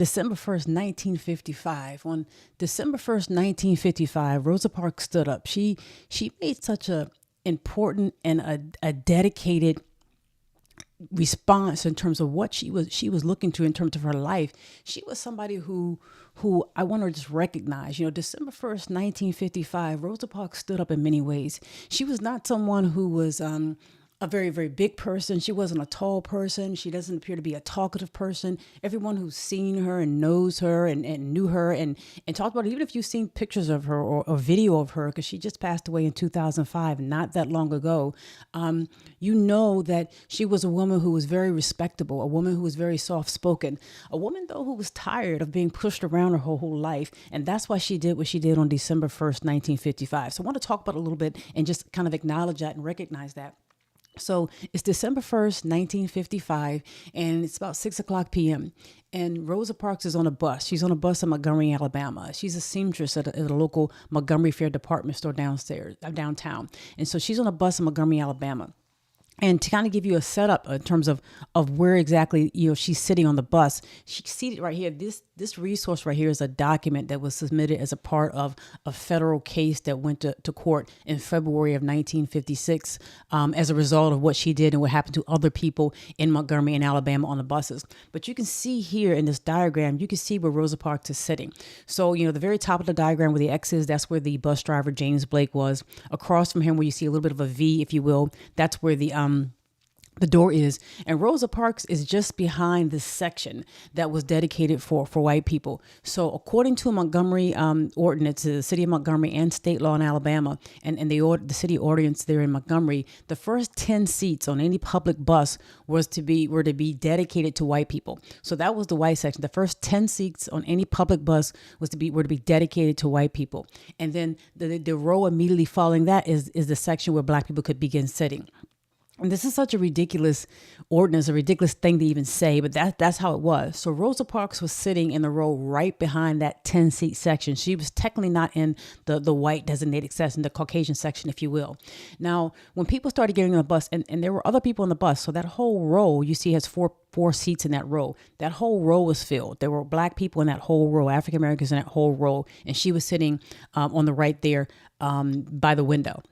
December 1st, 1955. On December 1st, 1955, Rosa Parks stood up. She made such a important and a dedicated response in terms of what she was looking to in terms of her life. She was somebody who I want to just recognize. December 1st, 1955, Rosa Parks stood up in many ways. She was not someone who was a very, very big person. She wasn't a tall person. She doesn't appear to be a talkative person. Everyone who's seen her and knows her and knew her and talked about it, even if you've seen pictures of her or video of her, because she just passed away in 2005, not that long ago, you know that she was a woman who was very respectable, a woman who was very soft-spoken, a woman, though, who was tired of being pushed around her whole life. And that's why she did what she did on December 1st, 1955. So I want to talk about it a little bit and just kind of acknowledge that and recognize that. So it's December 1st, 1955, and it's about 6 o'clock p.m. And Rosa Parks is on a bus. She's on a bus in Montgomery, Alabama. She's a seamstress at a local Montgomery Fair department store downtown. And so she's on a bus in Montgomery, Alabama. And to kind of give you a setup in terms of where exactly she's sitting on the bus, she's seated right here. This resource right here is a document that was submitted as a part of a federal case that went to court in February of 1956 as a result of what she did and what happened to other people in Montgomery and Alabama on the buses. But you can see here in this diagram, you can see where Rosa Parks is sitting. So the very top of the diagram where the X is, that's where the bus driver James Blake was. Across from him, where you see a little bit of a V, if you will, that's where the door is. And Rosa Parks is just behind this section that was dedicated for white people. So according to a Montgomery ordinance, the city of Montgomery and state law in Alabama, and the city ordinance there in Montgomery, the first 10 seats on any public bus were to be dedicated to white people. So that was the white section. The first 10 seats on any public bus were to be dedicated to white people. And then the row immediately following that is the section where black people could begin sitting. And this is such a ridiculous ordinance, a ridiculous thing to even say, but that's how it was. So Rosa Parks was sitting in the row right behind that 10-seat section. She was technically not in the white designated section, the Caucasian section, if you will. Now, when people started getting on the bus, and there were other people on the bus, so that whole row, you see, has four seats in that row. That whole row was filled. There were black people in that whole row, African Americans in that whole row, and she was sitting on the right there by the window.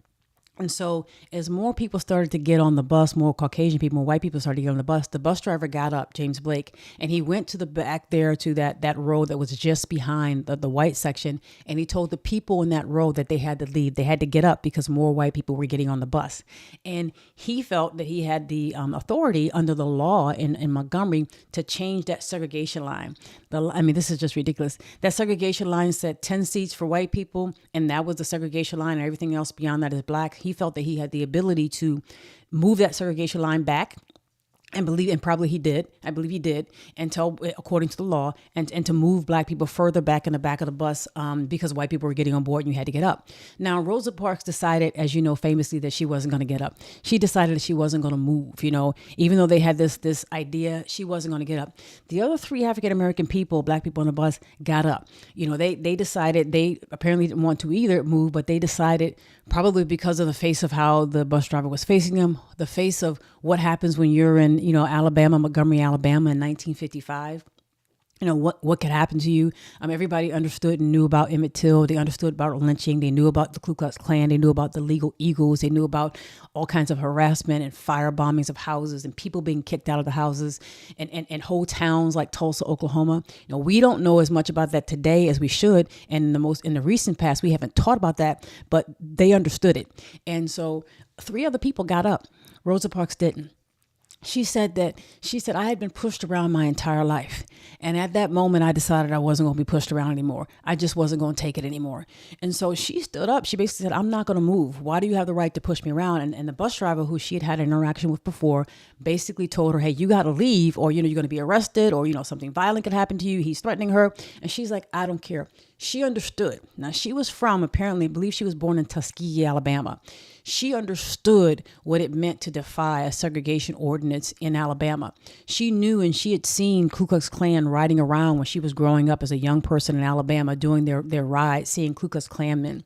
And so as more people started to get on the bus, more Caucasian people, more white people started to get on the bus driver got up, James Blake, and he went to the back there to that row that was just behind the white section. And he told the people in that row that they had to leave. They had to get up because more white people were getting on the bus. And he felt that he had the authority under the law in Montgomery to change that segregation line. This is just ridiculous. That segregation line said 10 seats for white people, and that was the segregation line, and everything else beyond that is black. He felt that he had the ability to move that segregation line back and probably he did. I believe he did, according to the law, and to move black people further back in the back of the bus because white people were getting on board and you had to get up. Now, Rosa Parks decided, as you know, famously, that she wasn't going to get up. She decided that she wasn't going to move, even though they had this idea, she wasn't going to get up. The other three African-American people, black people on the bus, got up. They decided, they apparently didn't want to either move, but they decided, probably because of the face of how the bus driver was facing them, the face of what happens when you're in, Montgomery, Alabama in 1955. What could happen to you. Everybody understood and knew about Emmett Till. They understood about lynching. They knew about the Ku Klux Klan. They knew about the Legal Eagles. They knew about all kinds of harassment and fire bombings of houses and people being kicked out of the houses and whole towns like Tulsa, Oklahoma. We don't know as much about that today as we should. And in the recent past, we haven't taught about that, but they understood it. And so 3 other people got up. Rosa Parks didn't. She said, I had been pushed around my entire life. And at that moment, I decided I wasn't going to be pushed around anymore. I just wasn't going to take it anymore. And so she stood up. She basically said, I'm not going to move. Why do you have the right to push me around? And the bus driver, who she had an interaction with before, basically told her, hey, you got to leave, or, you're going to be arrested, or, something violent could happen to you. He's threatening her. And she's like, I don't care. She understood. Now, she was apparently, I believe she was born in Tuskegee, Alabama. She understood what it meant to defy a segregation ordinance in Alabama. She knew, and she had seen Ku Klux Klan riding around when she was growing up as a young person in Alabama, doing their rides, seeing Ku Klux Klan men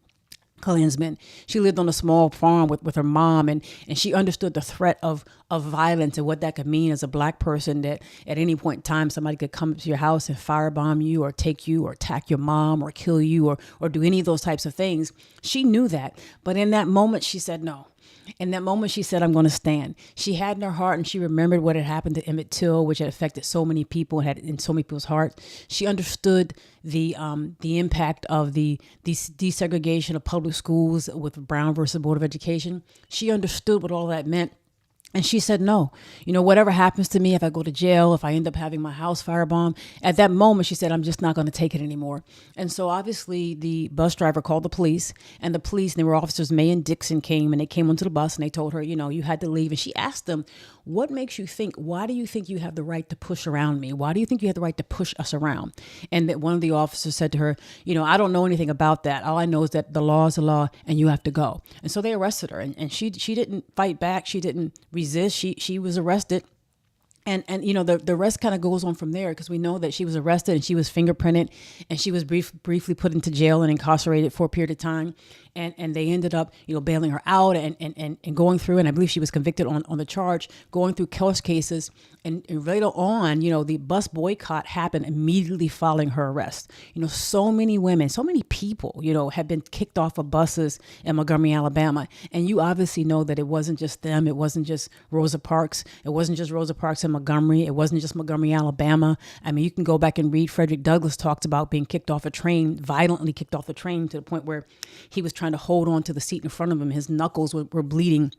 Klansmen. She lived on a small farm with her mom, and she understood the threat of violence and what that could mean as a Black person, that at any point in time somebody could come to your house and firebomb you or take you or attack your mom or kill you or do any of those types of things. She knew that. But in that moment, she said no. In that moment, she said, I'm going to stand. She had in her heart, and she remembered what had happened to Emmett Till, which had affected so many people, had in so many people's hearts. She understood the impact of the desegregation of public schools with Brown versus Board of Education. She understood what all that meant. And she said, no, whatever happens to me, if I go to jail, if I end up having my house firebombed, at that moment, she said, I'm just not going to take it anymore. And so obviously the bus driver called the police, and they were officers, May and Dixon came, and they came onto the bus and they told her, you had to leave. And she asked them, why do you think you have the right to push around me? Why do you think you have the right to push us around? And that one of the officers said to her, I don't know anything about that. All I know is that the law is the law and you have to go. And so they arrested her, and she didn't fight back. She didn't resist. She was arrested. And the rest kind of goes on from there, because we know that she was arrested and she was fingerprinted and she was briefly put into jail and incarcerated for a period of time. And they ended up, bailing her out and going through. And I believe she was convicted on the charge, going through court cases. And later on, the bus boycott happened immediately following her arrest. So many women, so many people, have been kicked off of buses in Montgomery, Alabama. And you obviously know that it wasn't just them. It wasn't just Rosa Parks. It wasn't just Rosa Parks in Montgomery. It wasn't just Montgomery, Alabama. I mean, you can go back and read. Frederick Douglass talked about being kicked off a train, violently kicked off the train, to the point where he was trying to hold on to the seat in front of him. His knuckles were bleeding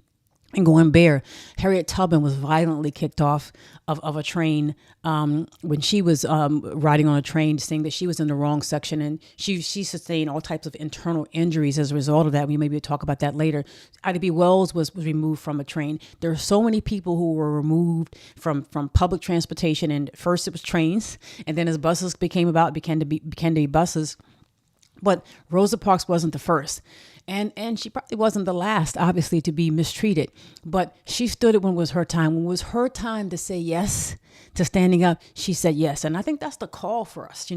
and going bare. Harriet Tubman was violently kicked off of a train when she was riding on a train, saying that she was in the wrong section, and she sustained all types of internal injuries as a result of that. We maybe talk about that later. Ida B. Wells was removed from a train. There are so many people who were removed from public transportation, and first it was trains, and then as buses became to be buses. But Rosa Parks wasn't the first. And she probably wasn't the last, obviously, to be mistreated. But she stood it when it was her time. When it was her time to say yes to standing up, she said yes. And I think that's the call for us.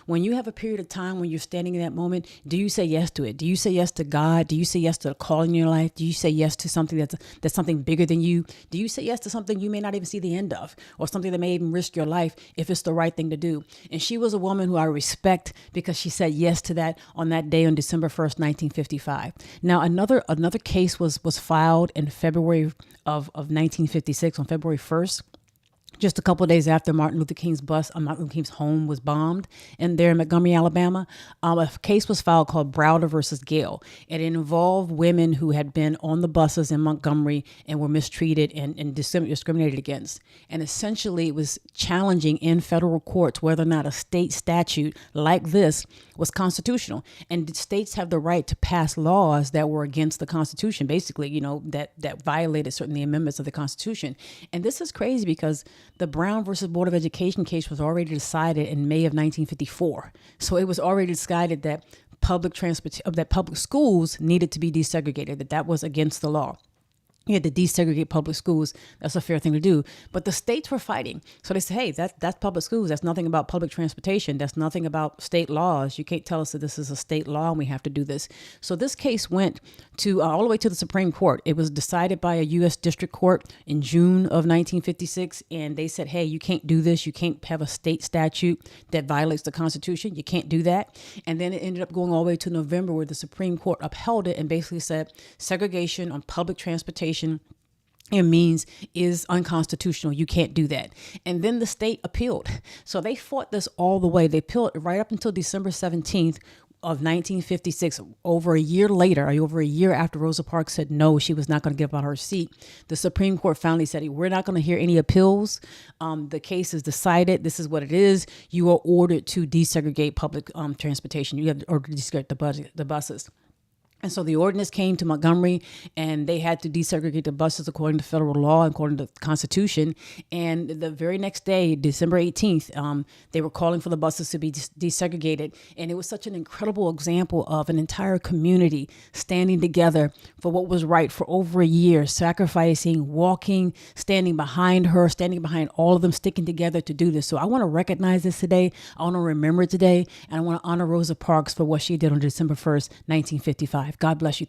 When you have a period of time when you're standing in that moment, do you say yes to it? Do you say yes to God? Do you say yes to the calling in your life? Do you say yes to something that's something bigger than you? Do you say yes to something you may not even see the end of, or something that may even risk your life if it's the right thing to do? And she was a woman who I respect, because she said yes to that on that day, on December 1st, 1955. Now, another case was filed in February of 1956, on February 1st. Just a couple of days after Martin Luther King's home was bombed, and there in Montgomery, Alabama, a case was filed called Browder versus Gale. It involved women who had been on the buses in Montgomery and were mistreated and discriminated against. And essentially, it was challenging in federal courts whether or not a state statute like this was constitutional. And states have the right to pass laws that were against the Constitution, basically, that violated certain the amendments of the Constitution. And this is crazy, because the Brown versus Board of Education case was already decided in May of 1954. So it was already decided that public schools needed to be desegregated, that was against the law. You had to desegregate public schools. That's a fair thing to do. But the states were fighting. So they said, hey, that's public schools. That's nothing about public transportation. That's nothing about state laws. You can't tell us that this is a state law and we have to do this. So this case went to all the way to the Supreme Court. It was decided by a U.S. District Court in June of 1956. And they said, hey, you can't do this. You can't have a state statute that violates the Constitution. You can't do that. And then it ended up going all the way to November, where the Supreme Court upheld it and basically said segregation on public transportation is unconstitutional. You can't do that. And then the state appealed. So they fought this all the way. They appealed right up until December 17th of 1956, over a year later, over a year after Rosa Parks said no, she was not going to give up her seat. The Supreme Court finally said, we're not going to hear any appeals. The case is decided. This is what it is. You are ordered to desegregate public transportation. You have to order to desegregate the buses. And so the ordinance came to Montgomery, and they had to desegregate the buses according to federal law, according to the Constitution. And the very next day, December 18th, they were calling for the buses to be desegregated. And it was such an incredible example of an entire community standing together for what was right for over a year, sacrificing, walking, standing behind her, standing behind all of them, sticking together to do this. So I want to recognize this today. I want to remember it today. And I want to honor Rosa Parks for what she did on December 1st, 1955. life. God bless you.